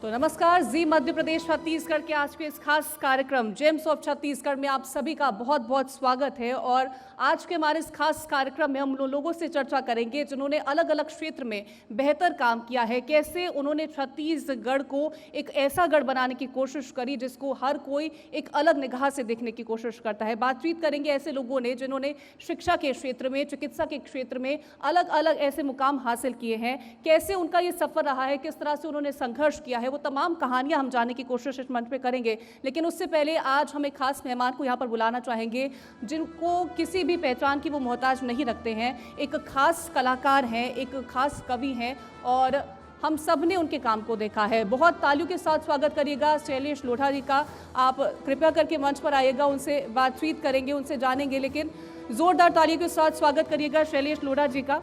तो नमस्कार, जी मध्य प्रदेश छत्तीसगढ़ के आज के इस खास कार्यक्रम जेम्स ऑफ छत्तीसगढ़ में आप सभी का बहुत बहुत स्वागत है। और आज के हमारे इस खास कार्यक्रम में हम लोगों से चर्चा करेंगे जिन्होंने अलग अलग क्षेत्र में बेहतर काम किया है, कैसे उन्होंने छत्तीसगढ़ को एक ऐसा गढ़ बनाने की कोशिश करी जिसको हर कोई एक अलग निगाह से देखने की कोशिश करता है। बातचीत करेंगे ऐसे लोगों ने जिन्होंने शिक्षा के क्षेत्र में, चिकित्सा के क्षेत्र में अलग अलग ऐसे मुकाम हासिल किए हैं, कैसे उनका ये सफर रहा है, किस तरह से उन्होंने संघर्ष किया है, वो तमाम कहानियां हम जानने की कोशिश इस मंच पे करेंगे। लेकिन उससे पहले आज हम एक खास मेहमान को यहाँ पर बुलाना चाहेंगे जिनको किसी भी पहचान की वो मोहताज नहीं रखते हैं। एक खास कलाकार हैं, एक खास कवि हैं और हम सब ने उनके काम को देखा है। बहुत तालियों के साथ स्वागत करिएगा शैलेश लोढ़ा जी का। आप कृपया करके मंच पर आइएगा, उनसे बातचीत करेंगे, उनसे जानेंगे, लेकिन जोरदार तालियों के साथ स्वागत करिएगा शैलेश लोढ़ा जी का।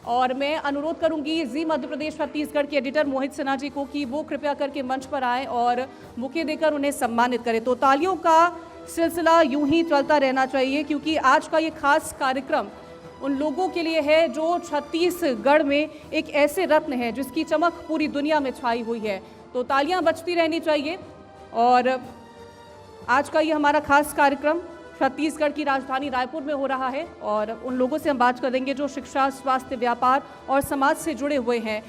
और मैं अनुरोध करूंगी जी मध्य प्रदेश छत्तीसगढ़ के एडिटर मोहित सिन्हा जी को कि वो कृपया करके मंच पर आएँ और बुके देकर उन्हें सम्मानित करें। तो तालियों का सिलसिला यूं ही चलता रहना चाहिए क्योंकि आज का ये खास कार्यक्रम उन लोगों के लिए है जो छत्तीसगढ़ में एक ऐसे रत्न है जिसकी चमक पूरी दुनिया में छाई हुई है। तो तालियां बजती रहनी चाहिए। और आज का ये हमारा खास कार्यक्रम छत्तीसगढ़ की राजधानी रायपुर में हो रहा है और उन लोगों से हम बात करेंगे जो शिक्षा, स्वास्थ्य, व्यापार और समाज से जुड़े हुए हैं।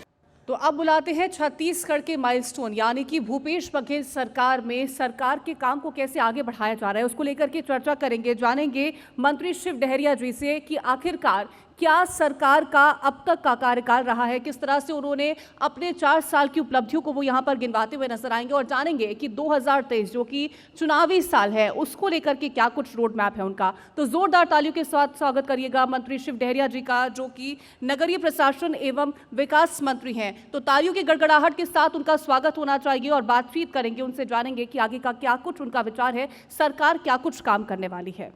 तो अब बुलाते हैं छत्तीसगढ़ के माइलस्टोन यानी कि भूपेश बघेल सरकार में सरकार के काम को कैसे आगे बढ़ाया जा रहा है, उसको लेकर के चर्चा करेंगे। जानेंगे मंत्री शिव डहरिया जी से कि आखिरकार क्या सरकार का अब तक का कार्यकाल रहा है, किस तरह से उन्होंने अपने 4 साल की उपलब्धियों को वो यहाँ पर गिनवाते हुए नजर आएंगे। और जानेंगे कि 2023 जो कि चुनावी साल है उसको लेकर के क्या कुछ रोड मैप है उनका। तो जोरदार तालियों के साथ स्वागत करिएगा मंत्री शिव डहरिया जी का, जो कि नगरीय प्रशासन एवं विकास मंत्री हैं। तो तालियों की गड़गड़ाहट के साथ उनका स्वागत होना चाहिए और बातचीत करेंगे, उनसे जानेंगे कि आगे का क्या कुछ उनका विचार है, सरकार क्या कुछ काम करने वाली है।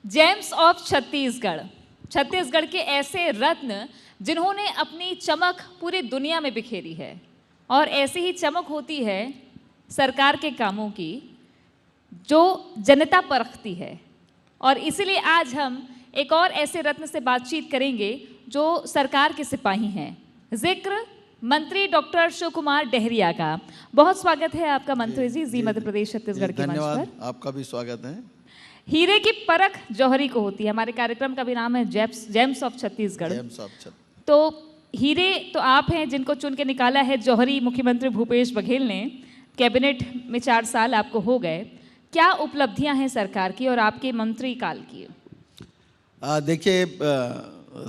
जेम्स ऑफ छत्तीसगढ़, छत्तीसगढ़ के ऐसे रत्न जिन्होंने अपनी चमक पूरी दुनिया में बिखेरी है। और ऐसी ही चमक होती है सरकार के कामों की जो जनता परखती है। और इसीलिए आज हम एक और ऐसे रत्न से बातचीत करेंगे जो सरकार के सिपाही हैं। जिक्र मंत्री डॉक्टर शिव कुमार डहरिया का। बहुत स्वागत है आपका मंत्री जी मध्य प्रदेश छत्तीसगढ़ के मंच पर। धन्यवाद, आपका भी स्वागत है। हीरे की परख जौहरी को होती है। हमारे कार्यक्रम का भी नाम है जेम्स ऑफ छत्तीसगढ़। तो हीरे तो आप हैं जिनको चुन के निकाला है जौहरी मुख्यमंत्री भूपेश बघेल ने। कैबिनेट में 4 साल आपको हो गए, क्या उपलब्धियां हैं सरकार की और आपके मंत्री काल की? देखिए,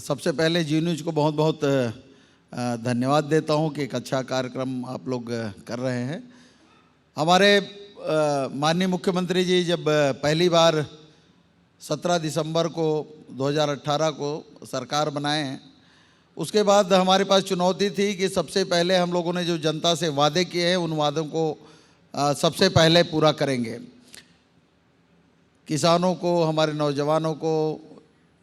सबसे पहले जी न्यूज को बहुत बहुत धन्यवाद देता हूं कि एक अच्छा कार्यक्रम आप लोग कर रहे हैं। हमारे माननीय मुख्यमंत्री जी जब पहली बार 17 दिसंबर को 2018 को सरकार बनाए हैं, उसके बाद हमारे पास चुनौती थी कि सबसे पहले हम लोगों ने जो जनता से वादे किए हैं उन वादों को सबसे पहले पूरा करेंगे। किसानों को, हमारे नौजवानों को,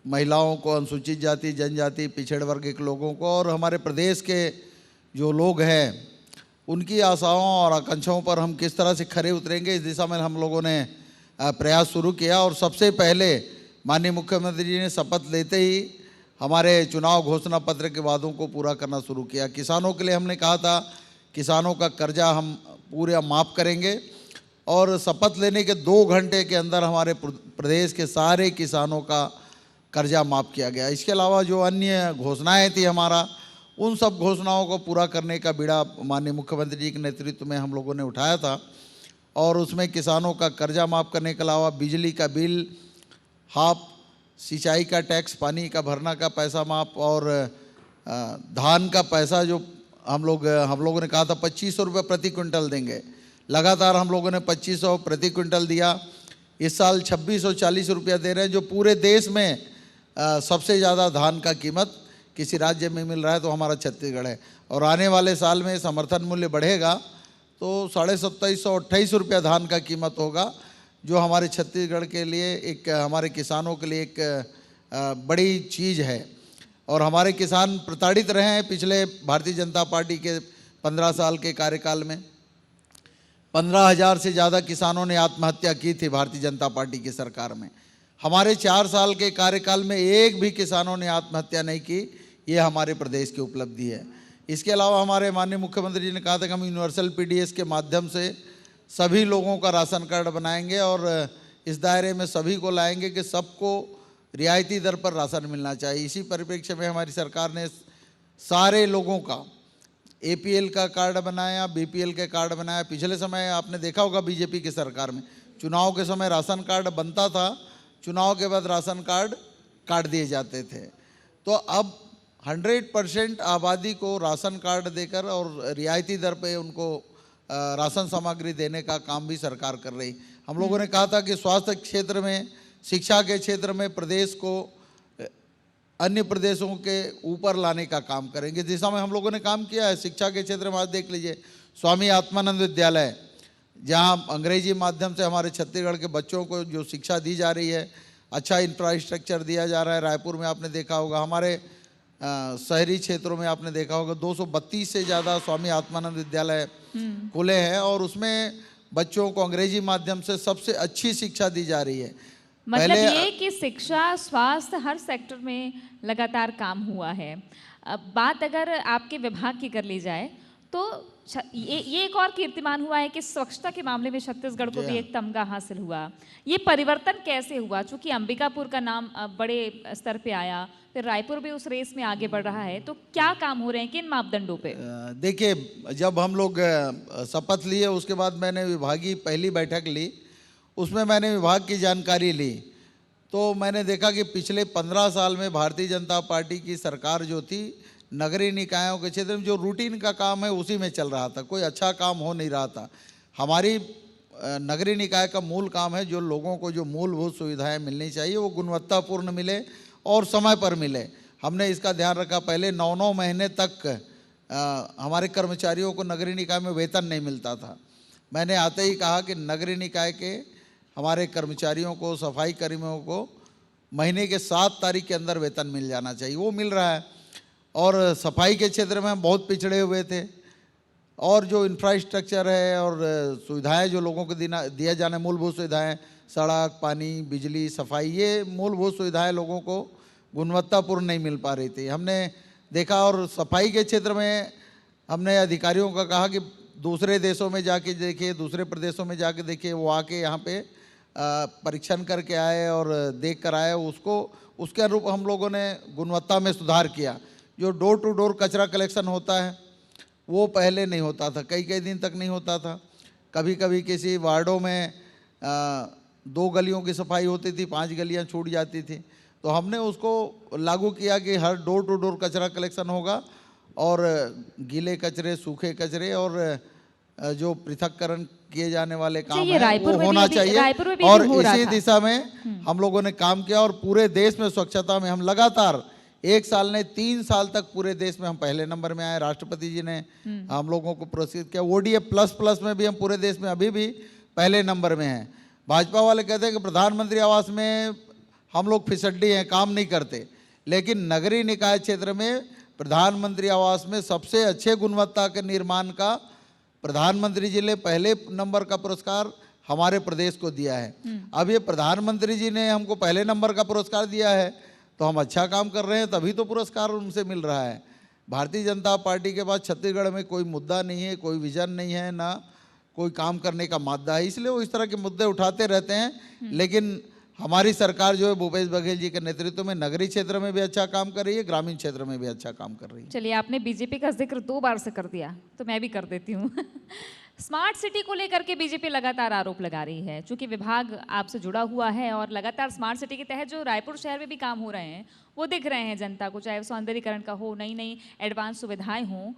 महिलाओं को, अनुसूचित जाति, जनजाति, पिछड़े वर्ग के लोगों को और हमारे प्रदेश के जो लोग हैं उनकी आशाओं और आकांक्षाओं पर हम किस तरह से खरे उतरेंगे, इस दिशा में हम लोगों ने प्रयास शुरू किया। और सबसे पहले माननीय मुख्यमंत्री जी ने शपथ लेते ही हमारे चुनाव घोषणा पत्र के वादों को पूरा करना शुरू किया। किसानों के लिए हमने कहा था किसानों का कर्जा हम पूरा माफ़ करेंगे और शपथ लेने के 2 घंटे के अंदर हमारे प्रदेश के सारे किसानों का कर्जा माफ़ किया गया। इसके अलावा जो अन्य घोषणाएँ थी हमारा, उन सब घोषणाओं को पूरा करने का बीड़ा माननीय मुख्यमंत्री जी के नेतृत्व में हम लोगों ने उठाया था। और उसमें किसानों का कर्जा माफ़ करने के अलावा बिजली का बिल हाफ, सिंचाई का टैक्स, पानी का भरना का पैसा माफ़ और धान का पैसा जो हम लोगों ने कहा था 2500 रुपये प्रति क्विंटल देंगे, लगातार हम लोगों ने 2500 प्रति क्विंटल दिया। इस साल 2640 रुपया दे रहे हैं, जो पूरे देश में सबसे ज़्यादा धान का कीमत किसी राज्य में मिल रहा है तो हमारा छत्तीसगढ़ है। और आने वाले साल में समर्थन मूल्य बढ़ेगा तो 2728 रुपया धान का कीमत होगा, जो हमारे छत्तीसगढ़ के लिए एक, हमारे किसानों के लिए एक बड़ी चीज़ है। और हमारे किसान प्रताड़ित रहे हैं पिछले भारतीय जनता पार्टी के 15 साल के कार्यकाल में। 15,000 से ज़्यादा किसानों ने आत्महत्या की थी भारतीय जनता पार्टी की सरकार में। हमारे 4 साल के कार्यकाल में एक भी किसानों ने आत्महत्या नहीं की, ये हमारे प्रदेश की उपलब्धि है। इसके अलावा हमारे माननीय मुख्यमंत्री जी ने कहा था कि हम यूनिवर्सल पीडीएस के माध्यम से सभी लोगों का राशन कार्ड बनाएंगे और इस दायरे में सभी को लाएंगे कि सबको रियायती दर पर राशन मिलना चाहिए। इसी परिप्रेक्ष्य में हमारी सरकार ने सारे लोगों का एपीएल का कार्ड बनाया, बीपीएल के कार्ड बनाया। पिछले समय आपने देखा होगा बीजेपी की सरकार में चुनाव के समय राशन कार्ड बनता था, चुनाव के बाद राशन कार्ड काट दिए जाते थे। तो अब 100% आबादी को राशन कार्ड देकर और रियायती दर पे उनको राशन सामग्री देने का काम भी सरकार कर रही। हम लोगों ने कहा था कि स्वास्थ्य क्षेत्र में, शिक्षा के क्षेत्र में प्रदेश को अन्य प्रदेशों के ऊपर लाने का काम करेंगे। दिशा में हम लोगों ने काम किया है। शिक्षा के क्षेत्र में आज देख लीजिए स्वामी आत्मानंद विद्यालय, जहाँ अंग्रेजी माध्यम से हमारे छत्तीसगढ़ के बच्चों को जो शिक्षा दी जा रही है, अच्छा इंफ्रास्ट्रक्चर दिया जा रहा है। रायपुर में आपने देखा होगा, हमारे शहरी क्षेत्रों में आपने देखा होगा 232 से ज़्यादा स्वामी आत्मानंद विद्यालय खुले हैं और उसमें बच्चों को अंग्रेजी माध्यम से सबसे अच्छी शिक्षा दी जा रही है। मतलब ये कि शिक्षा, स्वास्थ्य, हर सेक्टर में लगातार काम हुआ है। अब बात अगर आपके विभाग की कर ली जाए तो ये एक और कीर्तिमान हुआ है कि स्वच्छता के मामले में छत्तीसगढ़ को भी एक तमगा हासिल हुआ। ये परिवर्तन कैसे हुआ? चूंकि अंबिकापुर का नाम बड़े स्तर पे आया, फिर रायपुर भी उस रेस में आगे बढ़ रहा है, तो क्या काम हो रहे हैं, किन मापदंडों पे? देखिए, जब हम लोग शपथ लिए उसके बाद मैंने विभागीय पहली बैठक ली, उसमें मैंने विभाग की जानकारी ली, तो मैंने देखा कि पिछले 15 साल में भारतीय जनता पार्टी की सरकार जो थी, नगरीय निकायों के क्षेत्र में जो रूटीन का काम है उसी में चल रहा था, कोई अच्छा काम हो नहीं रहा था। हमारी नगरीय निकाय का मूल काम है जो लोगों को जो मूलभूत सुविधाएं मिलनी चाहिए वो गुणवत्तापूर्ण मिले और समय पर मिले। हमने इसका ध्यान रखा। पहले 9-9 महीने तक हमारे कर्मचारियों को नगरीय निकाय में वेतन नहीं मिलता था। मैंने आते ही कहा कि नगरीय निकाय के हमारे कर्मचारियों को, सफाई कर्मियों को महीने के 7 तारीख के अंदर वेतन मिल जाना चाहिए। वो मिल रहा है। और सफाई के क्षेत्र में हम बहुत पिछड़े हुए थे और जो इंफ्रास्ट्रक्चर है और सुविधाएं जो लोगों को दिया जाने, मूलभूत सुविधाएं, सड़क, पानी, बिजली, सफाई, ये मूलभूत सुविधाएं लोगों को गुणवत्तापूर्ण नहीं मिल पा रही थी, हमने देखा। और सफाई के क्षेत्र में हमने अधिकारियों का कहा कि दूसरे देशों में जाके देखिए, दूसरे प्रदेशों में जाके देखिए, वो आके यहाँ पे परीक्षण करके आए और देख कर आए। उसके अनुरूप हम लोगों ने गुणवत्ता में सुधार किया। जो डोर टू डोर कचरा कलेक्शन होता है वो पहले नहीं होता था, कई कई दिन तक नहीं होता था। कभी कभी किसी वार्डों में 2 गलियों की सफाई होती थी, 5 गलियां छूट जाती थी। तो हमने उसको लागू किया कि हर डोर टू डोर कचरा कलेक्शन होगा और गीले कचरे, सूखे कचरे और जो पृथककरण किए जाने वाले काम है वो होना चाहिए। और इसी दिशा में हम लोगों ने काम किया और पूरे देश में स्वच्छता में हम लगातार 1 साल ने 3 साल तक पूरे देश में हम पहले नंबर में आए। राष्ट्रपति जी ने हम लोगों को पुरस्कृत किया। ODF प्लस में भी हम पूरे देश में अभी भी पहले नंबर में हैं। भाजपा वाले कहते हैं कि प्रधानमंत्री आवास में हम लोग फिसड्डी हैं, काम नहीं करते, लेकिन नगरीय निकाय क्षेत्र में प्रधानमंत्री आवास में सबसे अच्छे गुणवत्ता के निर्माण का प्रधानमंत्री जी ने पहले नंबर का पुरस्कार हमारे प्रदेश को दिया है। अब ये प्रधानमंत्री जी ने हमको पहले नंबर का पुरस्कार दिया है तो हम अच्छा काम कर रहे हैं, तभी तो पुरस्कार उनसे मिल रहा है। भारतीय जनता पार्टी के पास छत्तीसगढ़ में कोई मुद्दा नहीं है, कोई विजन नहीं है, ना कोई काम करने का मादा है, इसलिए वो इस तरह के मुद्दे उठाते रहते हैं। लेकिन हमारी सरकार जो है भूपेश बघेल जी के नेतृत्व में नगरीय क्षेत्र में भी अच्छा काम कर रही है, ग्रामीण क्षेत्र में भी अच्छा काम कर रही है। चलिए, आपने बीजेपी का जिक्र 2 बार से कर दिया तो मैं भी कर देती हूँ। स्मार्ट सिटी को लेकर के बीजेपी लगातार आरोप लगा रही है। चूंकि विभाग आपसे जुड़ा हुआ है और लगातार स्मार्ट सिटी के तहत जो रायपुर शहर में भी काम हो रहे हैं वो दिख रहे हैं जनता को, चाहे सौंदर्यीकरण का हो, नई नई एडवांस सुविधाएं हों,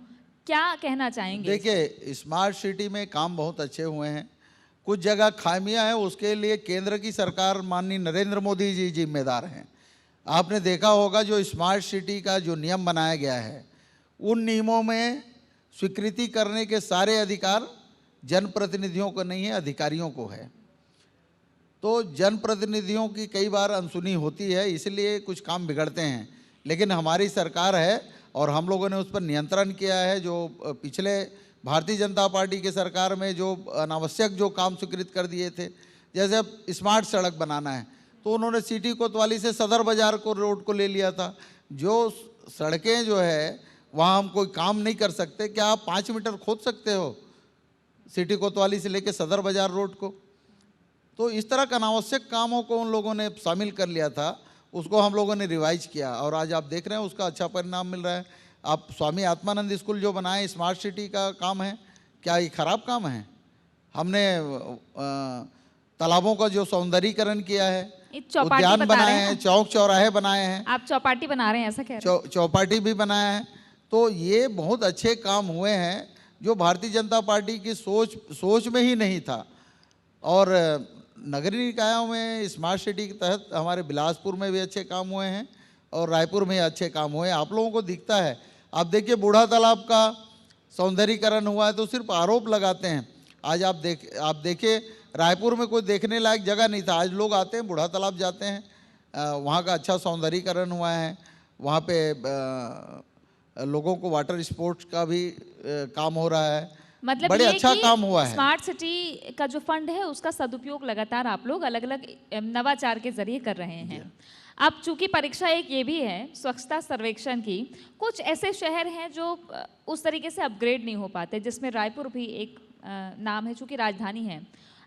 क्या कहना चाहेंगे? देखिए, स्मार्ट सिटी में काम बहुत अच्छे हुए हैं। कुछ जगह खामियां हैं, उसके लिए केंद्र की सरकार माननीय नरेंद्र मोदी जी जिम्मेदार हैं। आपने देखा होगा जो स्मार्ट सिटी का जो नियम बनाया गया है उन नियमों में स्वीकृति करने के सारे अधिकार जनप्रतिनिधियों को नहीं है, अधिकारियों को है। तो जनप्रतिनिधियों की कई बार अनसुनी होती है, इसलिए कुछ काम बिगड़ते हैं। लेकिन हमारी सरकार है और हम लोगों ने उस पर नियंत्रण किया है। जो पिछले भारतीय जनता पार्टी की सरकार में जो अनावश्यक जो काम स्वीकृत कर दिए थे, जैसे अब स्मार्ट सड़क बनाना है तो उन्होंने सिटी कोतवाली से सदर बाजार को रोड को ले लिया था। जो सड़कें जो है वहाँ हम कोई काम नहीं कर सकते, क्या आप 5 मीटर खोद सकते हो सिटी कोतवाली से लेके सदर बाजार रोड को? तो इस तरह का अनावश्यक कामों को उन लोगों ने शामिल कर लिया था, उसको हम लोगों ने रिवाइज किया और आज आप देख रहे हैं उसका अच्छा परिणाम मिल रहा है। आप स्वामी आत्मानंद स्कूल जो बनाए, स्मार्ट सिटी का काम है, क्या ये खराब काम है? हमने तालाबों का जो सौंदर्यीकरण किया है, चौपाटी उद्यान बता रहे बनाए हैं हैं, चौक चौराहे बनाए हैं, आप चौपाटी बना रहे हैं ऐसा कह रहे हैं? चौपाटी भी बनाया है। तो ये बहुत अच्छे काम हुए हैं जो भारतीय जनता पार्टी की सोच में ही नहीं था। और नगरीय निकायों में स्मार्ट सिटी के तहत हमारे बिलासपुर में भी अच्छे काम हुए हैं और रायपुर में अच्छे काम हुए हैं, आप लोगों को दिखता है। आप देखिए बूढ़ा तालाब का सौंदर्यीकरण हुआ है तो सिर्फ आरोप लगाते हैं। आज आप देखिए रायपुर में कोई देखने लायक जगह नहीं था, आज लोग आते हैं, बूढ़ा तालाब जाते हैं, वहाँ का अच्छा सौंदर्यीकरण हुआ है। वहाँ पे लोगों को वाटर स्पोर्ट्स का भी काम हो रहा है, मतलब बड़े ये अच्छा कि काम हुआ है। स्मार्ट सिटी का जो फंड है उसका सदुपयोग लगातार आप लोग अलग अलग नवाचार के जरिए कर रहे हैं। अब चूंकि परीक्षा एक ये भी है स्वच्छता सर्वेक्षण की, कुछ ऐसे शहर हैं जो उस तरीके से अपग्रेड नहीं हो पाते, जिसमें रायपुर भी एक नाम है, चूंकि राजधानी है।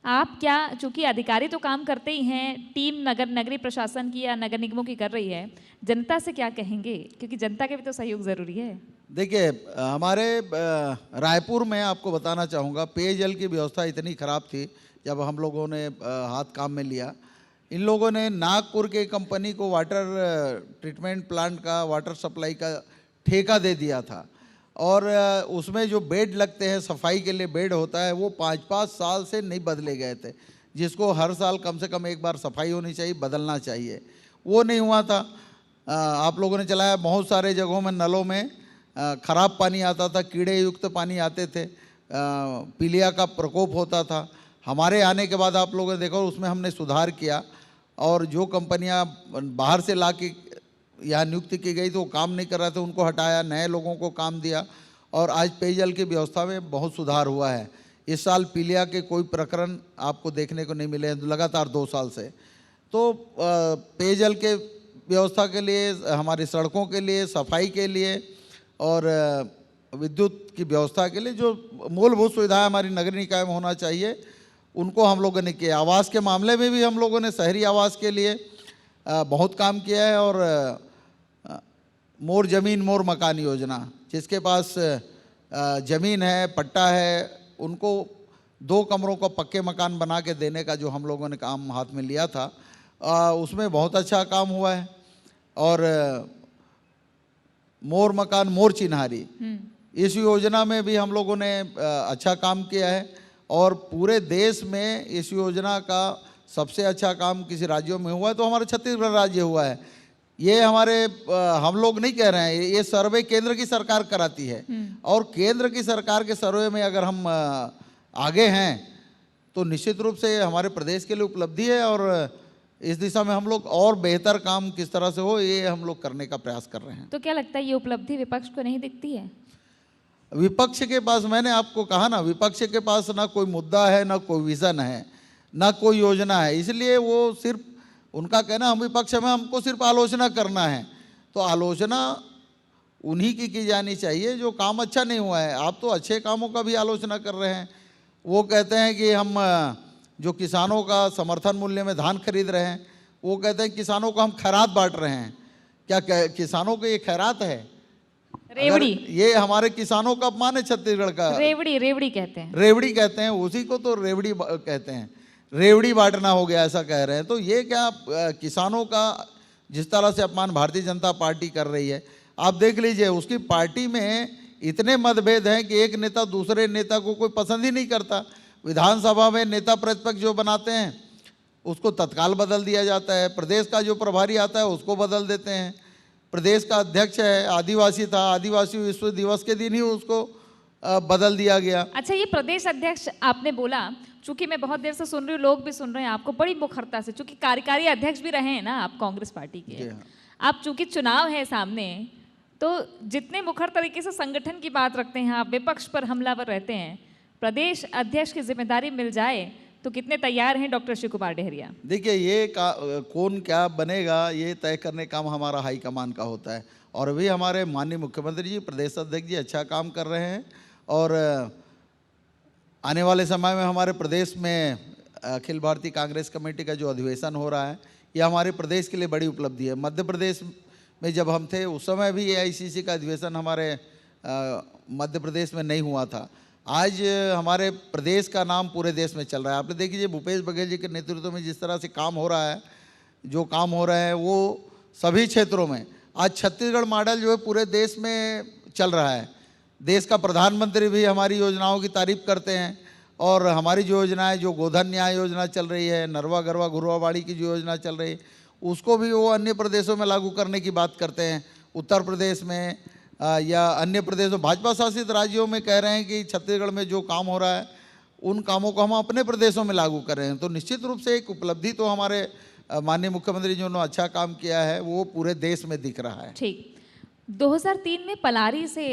आप क्या, चूंकि अधिकारी तो काम करते ही हैं, टीम नगरीय प्रशासन की या नगर निगमों की कर रही है, जनता से क्या कहेंगे, क्योंकि जनता के भी तो सहयोग जरूरी है? देखिए हमारे रायपुर में आपको बताना चाहूँगा, पेयजल की व्यवस्था इतनी खराब थी जब हम लोगों ने हाथ काम में लिया। इन लोगों ने नागपुर के कंपनी को वाटर ट्रीटमेंट प्लांट का वाटर सप्लाई का ठेका दे दिया था और उसमें जो बेड लगते हैं, सफाई के लिए बेड होता है, वो 5-5 साल से नहीं बदले गए थे, जिसको हर साल कम से कम एक बार सफाई होनी चाहिए, बदलना चाहिए, वो नहीं हुआ था। आप लोगों ने चलाया, बहुत सारे जगहों में नलों में खराब पानी आता था, कीड़े युक्त पानी आते थे, पीलिया का प्रकोप होता था। हमारे आने के बाद आप लोगों ने देखा उसमें हमने सुधार किया और जो कंपनियां बाहर से ला के यहाँ नियुक्त की गई तो वो काम नहीं कर रहे थे, उनको हटाया, नए लोगों को काम दिया और आज पेयजल की व्यवस्था में बहुत सुधार हुआ है। इस साल पीलिया के कोई प्रकरण आपको देखने को नहीं मिले हैं लगातार 2 साल से। तो पेयजल के व्यवस्था के लिए, हमारी सड़कों के लिए, सफाई के लिए और विद्युत की व्यवस्था के लिए जो मूलभूत सुविधाएं हमारी नगरीय निकाय में होना चाहिए, उनको हम लोगों ने किया। आवास के मामले में भी हम लोगों ने शहरी आवास के लिए बहुत काम किया है और मोर ज़मीन मोर मकान योजना, जिसके पास ज़मीन है, पट्टा है, उनको 2 कमरों का पक्के मकान बना के देने का जो हम लोगों ने काम हाथ में लिया था, उसमें बहुत अच्छा काम हुआ है। और मोर मकान मोर चिन्हारी, इस योजना में भी हम लोगों ने अच्छा काम किया है और पूरे देश में इस योजना का सबसे अच्छा काम किसी राज्यों में हुआ है तो हमारा छत्तीसगढ़ राज्य हुआ है। ये हमारे हम लोग नहीं कह रहे हैं, ये सर्वे केंद्र की सरकार कराती है और केंद्र की सरकार के सर्वे में अगर हम आगे हैं तो निश्चित रूप से हमारे प्रदेश के लिए उपलब्धि है और इस दिशा में हम लोग और बेहतर काम किस तरह से हो ये हम लोग करने का प्रयास कर रहे हैं। तो क्या लगता है ये उपलब्धि विपक्ष को नहीं दिखती है? विपक्ष के पास, मैंने आपको कहा ना, विपक्ष के पास ना कोई मुद्दा है, ना कोई विजन है, ना कोई योजना है, इसलिए वो सिर्फ उनका कहना हम विपक्ष में, हमको सिर्फ आलोचना करना है। तो आलोचना उन्हीं की जानी चाहिए जो काम अच्छा नहीं हुआ है। आप तो अच्छे कामों का भी आलोचना कर रहे हैं। वो कहते हैं कि हम जो किसानों का समर्थन मूल्य में धान खरीद रहे हैं, वो कहते हैं किसानों को हम खैरात बांट रहे हैं। क्या किसानों को ये खैरात है? रेवड़ी, ये हमारे किसानों का अपमान है छत्तीसगढ़ का। रेवड़ी कहते हैं, रेवड़ी कहते हैं, उसी को तो रेवड़ी कहते हैं, रेवड़ी बांटना हो गया ऐसा कह रहे हैं। तो ये क्या किसानों का जिस तरह से अपमान भारतीय जनता पार्टी कर रही है, आप देख लीजिए उसकी पार्टी में इतने मतभेद हैं कि एक नेता दूसरे नेता को कोई पसंद ही नहीं करता। विधानसभा में नेता प्रतिपक्ष जो बनाते हैं उसको तत्काल बदल दिया जाता है, प्रदेश का जो प्रभारी आता है उसको बदल देते हैं, प्रदेश का अध्यक्ष है आदिवासी था, आदिवासी विश्व दिवस के दिन ही उसको बदल दिया गया। अच्छा, ये प्रदेश अध्यक्ष आपने बोला, चूंकि मैं बहुत देर से सुन रही हूँ, लोग भी सुन रहे हैं आपको बड़ी मुखरता से, चूंकि कार्यकारी अध्यक्ष भी रहे हैं ना आप कांग्रेस पार्टी के। आप चूंकि चुनाव है सामने, तो जितने मुखर तरीके से संगठन की बात रखते हैं आप, विपक्ष पर हमलावर रहते हैं, प्रदेश अध्यक्ष की जिम्मेदारी मिल जाए तो कितने तैयार हैं डॉक्टर शिव कुमार डहरिया? देखिए, ये कौन क्या बनेगा ये तय करने काम हमारा हाईकमान का होता है। और अभी हमारे माननीय मुख्यमंत्री जी, प्रदेश अध्यक्ष जी अच्छा काम कर रहे हैं। और आने वाले समय में हमारे प्रदेश में अखिल भारतीय कांग्रेस कमेटी का जो अधिवेशन हो रहा है, ये हमारे प्रदेश के लिए बड़ी उपलब्धि है। मध्य प्रदेश में जब हम थे उस समय भी एआईसीसी का अधिवेशन हमारे मध्य प्रदेश में नहीं हुआ था। आज हमारे प्रदेश का नाम पूरे देश में चल रहा है। आपने देखिए, भूपेश बघेल जी के नेतृत्व में जिस तरह से काम हो रहा है, जो काम हो रहे हैं वो सभी क्षेत्रों में। आज छत्तीसगढ़ मॉडल जो है पूरे देश में चल रहा है। देश का प्रधानमंत्री भी हमारी योजनाओं की तारीफ करते हैं। और हमारी जो योजनाएं, जो गोधन न्याय योजना चल रही है, नरवा गरवा घुरवाबाड़ी की जो योजना चल रही है, उसको भी वो अन्य प्रदेशों में लागू करने की बात करते हैं। उत्तर प्रदेश में या अन्य प्रदेशों, भाजपा शासित राज्यों में कह रहे हैं कि छत्तीसगढ़ में जो काम हो रहा है उन कामों को हम अपने प्रदेशों में लागू कर रहे हैं। तो निश्चित रूप से एक उपलब्धि तो हमारे माननीय मुख्यमंत्री जी ने अच्छा काम किया है, वो पूरे देश में दिख रहा है। ठीक। 2003 में पलारी से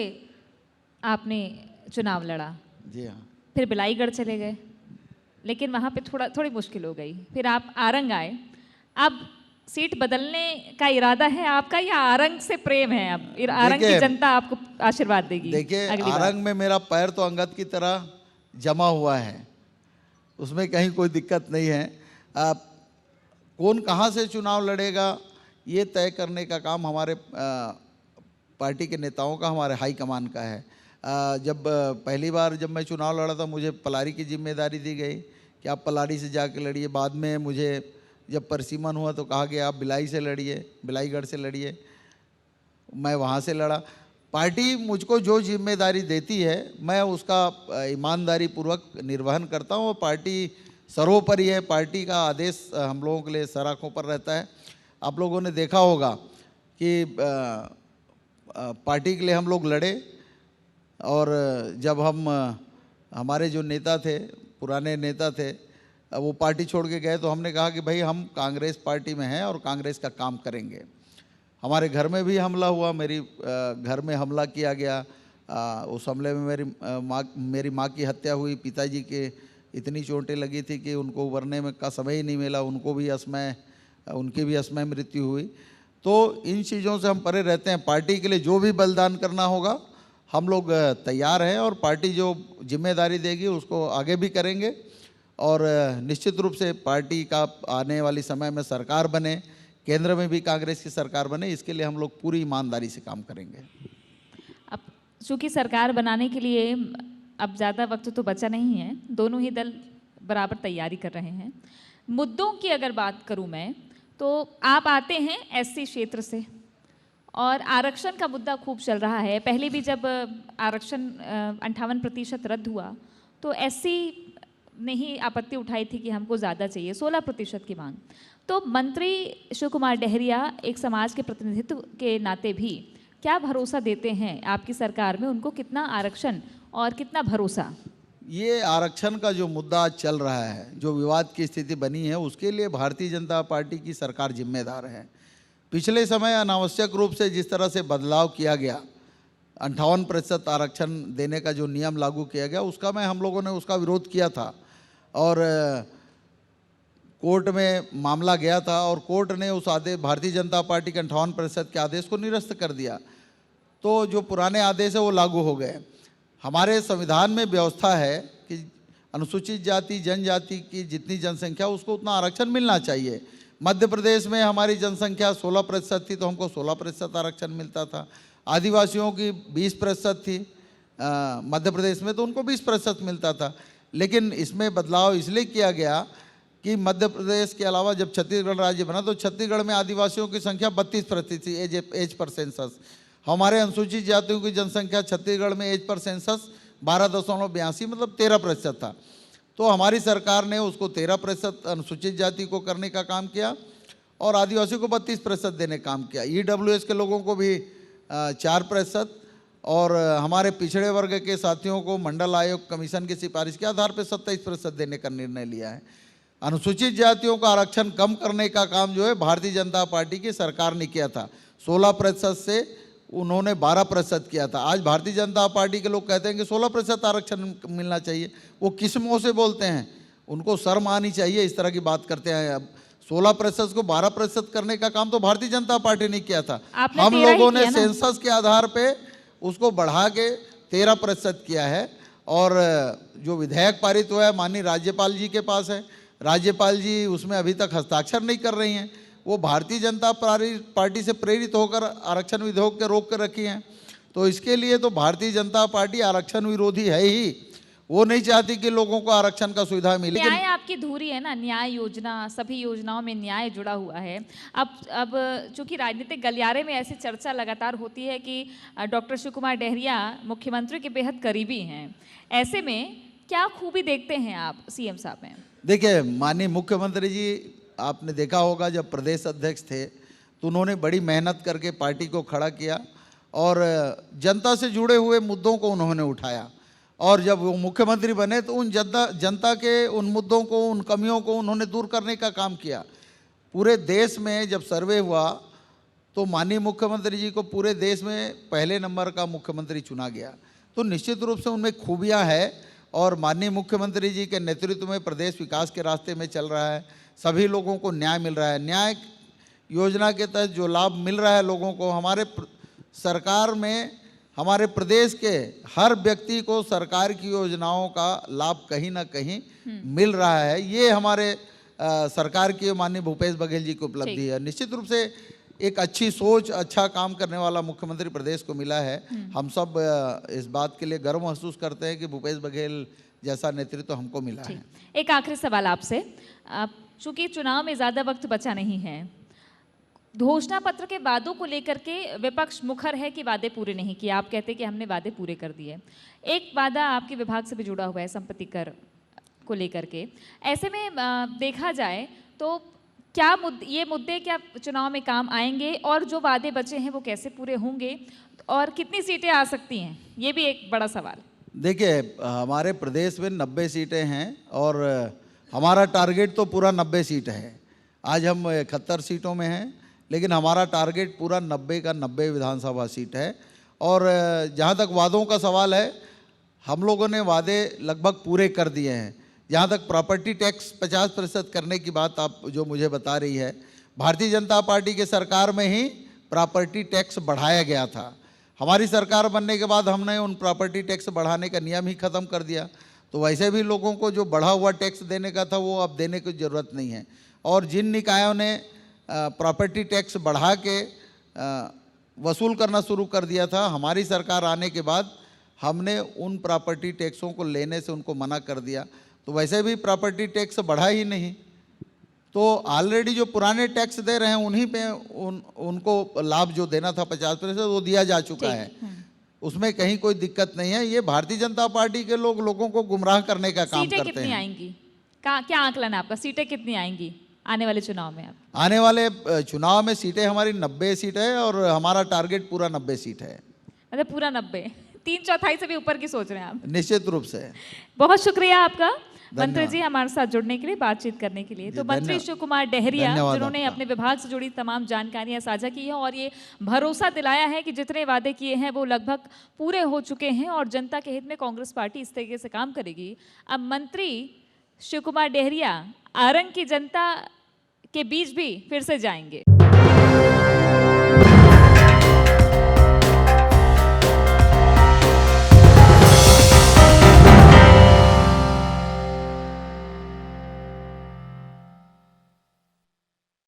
आपने चुनाव लड़ा, जी हाँ। फिर बिलाईगढ़ चले गए, लेकिन वहाँ पे थोड़ी मुश्किल हो गई। फिर आप आरंग आए। अब सीट बदलने का इरादा है आपका या आरंग से प्रेम है? अब आरंग की जनता आपको आशीर्वाद देगी? देखिए, अगली बार। आरंग में मेरा पैर तो अंगद की तरह जमा हुआ है, उसमें कहीं कोई दिक्कत नहीं है। कौन कहाँ से चुनाव लड़ेगा ये तय करने का काम हमारे पार्टी के नेताओं का, हमारे हाईकमान का है। जब पहली बार जब मैं चुनाव लड़ा था, मुझे पलारी की जिम्मेदारी दी गई कि आप पलारी से जाके लड़िए। बाद में मुझे जब परिसीमन हुआ तो कहा गया आप भिलाई से लड़िए, बिलाईगढ़ से लड़िए। मैं वहाँ से लड़ा। पार्टी मुझको जो जिम्मेदारी देती है मैं उसका ईमानदारी पूर्वक निर्वहन करता हूँ। और पार्टी सर्वोपरि है। पार्टी का आदेश हम लोगों के लिए सर आँखों पर रहता है। आप लोगों ने देखा होगा कि पार्टी के लिए हम लोग लड़े। और जब हमारे जो नेता थे, पुराने नेता थे, वो पार्टी छोड़ के गए तो हमने कहा कि भाई हम कांग्रेस पार्टी में हैं और कांग्रेस का काम करेंगे। हमारे घर में भी हमला हुआ, मेरी घर में हमला किया गया। उस हमले में मेरी माँ की हत्या हुई। पिताजी के इतनी चोटें लगी थी कि उनको उबरने में का समय ही नहीं मिला। उनकी भी असमय मृत्यु हुई। तो इन चीज़ों से हम परे रहते हैं। पार्टी के लिए जो भी बलिदान करना होगा हम लोग तैयार हैं और पार्टी जो जिम्मेदारी देगी उसको आगे भी करेंगे। और निश्चित रूप से पार्टी का आने वाली समय में सरकार बने, केंद्र में भी कांग्रेस की सरकार बने, इसके लिए हम लोग पूरी ईमानदारी से काम करेंगे। अब चूँकि सरकार बनाने के लिए अब ज़्यादा वक्त तो बचा नहीं है, दोनों ही दल बराबर तैयारी कर रहे हैं। मुद्दों की अगर बात करूँ मैं, तो आप आते हैं एससी क्षेत्र से और आरक्षण का मुद्दा खूब चल रहा है। पहले भी जब आरक्षण 58% रद्द हुआ तो एससी ने ही आपत्ति उठाई थी कि हमको ज़्यादा चाहिए, 16% की मांग। तो मंत्री शिव कुमार डहरिया एक समाज के प्रतिनिधित्व के नाते भी क्या भरोसा देते हैं आपकी सरकार में? उनको कितना आरक्षण और कितना भरोसा? ये आरक्षण का जो मुद्दा चल रहा है, जो विवाद की स्थिति बनी है, उसके लिए भारतीय जनता पार्टी की सरकार जिम्मेदार है। पिछले समय अनावश्यक रूप से जिस तरह से बदलाव किया गया, 58% आरक्षण देने का जो नियम लागू किया गया, उसका हम लोगों ने उसका विरोध किया था। और कोर्ट में मामला गया था और कोर्ट ने उस आदेश, भारतीय जनता पार्टी के 58% के आदेश को निरस्त कर दिया। तो जो पुराने आदेश है वो लागू हो गए। हमारे संविधान में व्यवस्था है कि अनुसूचित जाति जनजाति की जितनी जनसंख्या उसको उतना आरक्षण मिलना चाहिए। मध्य प्रदेश में हमारी जनसंख्या 16% थी तो हमको 16% आरक्षण मिलता था। आदिवासियों की 20% थी मध्य प्रदेश में, तो उनको 20% मिलता था। लेकिन इसमें बदलाव इसलिए किया गया कि मध्य प्रदेश के अलावा जब छत्तीसगढ़ राज्य बना तो छत्तीसगढ़ में आदिवासियों की संख्या 32% थी एज पर सेंसस। हमारे अनुसूचित जातियों की जनसंख्या छत्तीसगढ़ में एज पर सेंसस 12.82 मतलब 13% था। तो हमारी सरकार ने उसको 13% अनुसूचित जाति को करने का काम किया और आदिवासियों को 32% देने का काम किया। ईडब्ल्यूएस के लोगों को भी 4% और हमारे पिछड़े वर्ग के साथियों को मंडल आयोग कमीशन की सिफारिश के आधार पर 27% देने का निर्णय लिया है। अनुसूचित जातियों का आरक्षण कम करने का काम जो है भारतीय जनता पार्टी की सरकार ने किया था। 16% से उन्होंने 12% किया था। आज भारतीय जनता पार्टी के लोग कहते हैं कि 16% आरक्षण मिलना चाहिए। वो किस मुँह से बोलते हैं? उनको शर्म आनी चाहिए, इस तरह की बात करते हैं। अब 16% को 12% करने का काम तो भारतीय जनता पार्टी ने किया था। आपने हम 13 ही लोगों ने किया ना? सेंसस के आधार पे उसको बढ़ा के 13% किया है। और जो विधेयक पारित हुआ है माननीय राज्यपाल जी के पास है, राज्यपाल जी उसमें अभी तक हस्ताक्षर नहीं कर रही हैं। वो भारतीय जनता पार्टी से प्रेरित होकर आरक्षण विधेयक के रोक कर रखी हैं। तो इसके लिए तो भारतीय जनता पार्टी आरक्षण विरोधी है ही, वो नहीं चाहती कि लोगों को आरक्षण का सुविधा मिले। न्याय आपकी धुरी है ना, न्याय योजना, सभी योजनाओं में न्याय जुड़ा हुआ है। अब चूंकि राजनीतिक गलियारे में ऐसी चर्चा लगातार होती है कि डॉक्टर शिव कुमार डहरिया मुख्यमंत्री के बेहद करीबी हैं, ऐसे में क्या खूबी देखते हैं आप सीएम साहब में? देखिए माननीय मुख्यमंत्री जी, आपने देखा होगा जब प्रदेश अध्यक्ष थे तो उन्होंने बड़ी मेहनत करके पार्टी को खड़ा किया और जनता से जुड़े हुए मुद्दों को उन्होंने उठाया। और जब वो मुख्यमंत्री बने तो उन जनता के उन मुद्दों को, उन कमियों को उन्होंने दूर करने का काम किया। पूरे देश में जब सर्वे हुआ तो माननीय मुख्यमंत्री जी को पूरे देश में पहले नंबर का मुख्यमंत्री चुना गया। तो निश्चित रूप से उनमें खूबियाँ हैं और माननीय मुख्यमंत्री जी के नेतृत्व में प्रदेश विकास के रास्ते में चल रहा है। सभी लोगों को न्याय मिल रहा है। न्याय योजना के तहत जो लाभ मिल रहा है लोगों को, हमारे सरकार में हमारे प्रदेश के हर व्यक्ति को सरकार की योजनाओं का लाभ कहीं ना कहीं मिल रहा है। ये हमारे सरकार की माननीय भूपेश बघेल जी की उपलब्धि है। निश्चित रूप से एक अच्छी सोच, अच्छा काम करने वाला मुख्यमंत्री प्रदेश को मिला है। हम सब इस बात के लिए गर्व महसूस करते हैं कि भूपेश बघेल जैसा नेतृत्व हमको मिला है। एक आखिरी सवाल आपसे, चूंकि चुनाव में ज़्यादा वक्त बचा नहीं है, घोषणा पत्र के वादों को लेकर के विपक्ष मुखर है कि वादे पूरे नहीं किए। आप कहते हैं कि हमने वादे पूरे कर दिए। एक वादा आपके विभाग से भी जुड़ा हुआ है संपत्ति कर को लेकर के। ऐसे में देखा जाए तो क्या ये मुद्दे क्या चुनाव में काम आएंगे और जो वादे बचे हैं वो कैसे पूरे होंगे और कितनी सीटें आ सकती हैं, ये भी एक बड़ा सवाल। देखिए हमारे प्रदेश में 90 सीटें हैं और हमारा टारगेट तो पूरा 90 सीट है। आज हम 71 सीटों में हैं, लेकिन हमारा टारगेट पूरा 90 का 90 विधानसभा सीट है। और जहाँ तक वादों का सवाल है, हम लोगों ने वादे लगभग पूरे कर दिए हैं। जहाँ तक प्रॉपर्टी टैक्स 50% करने की बात आप जो मुझे बता रही है, भारतीय जनता पार्टी के सरकार में ही प्रॉपर्टी टैक्स बढ़ाया गया था। हमारी सरकार बनने के बाद हमने उन प्रॉपर्टी टैक्स बढ़ाने का नियम ही ख़त्म कर दिया। तो वैसे भी लोगों को जो बढ़ा हुआ टैक्स देने का था वो अब देने की ज़रूरत नहीं है। और जिन निकायों ने प्रॉपर्टी टैक्स बढ़ा के वसूल करना शुरू कर दिया था, हमारी सरकार आने के बाद हमने उन प्रॉपर्टी टैक्सों को लेने से उनको मना कर दिया। तो वैसे भी प्रॉपर्टी टैक्स बढ़ा ही नहीं, तो ऑलरेडी जो पुराने टैक्स दे रहे हैं उन्हीं पे उनको लाभ जो देना था 50% वो दिया जा चुका है। उसमें कहीं कोई दिक्कत नहीं है। ये भारतीय जनता पार्टी के लोगों को गुमराह करने का काम करते हैं। सीटें कितनी आएंगी, क्या आकलन है आपका, सीटें कितनी आएंगी आने वाले चुनाव में? आप आने वाले चुनाव में सीटें हमारी 90 सीट है और हमारा टारगेट पूरा 90 सीट है। मतलब पूरा 90, 3/4 से भी ऊपर की सोच रहे हैं आप? निश्चित रूप से। बहुत शुक्रिया आपका मंत्री जी हमारे साथ जुड़ने के लिए, बातचीत करने के लिए। तो मंत्री शिव कुमार डहरिया जिन्होंने अपने विभाग से जुड़ी तमाम जानकारियां साझा की है और ये भरोसा दिलाया है कि जितने वादे किए हैं वो लगभग पूरे हो चुके हैं और जनता के हित में कांग्रेस पार्टी इस तरीके से काम करेगी। अब मंत्री शिव कुमार डहरिया आरंग की जनता के बीच भी फिर से जाएंगे।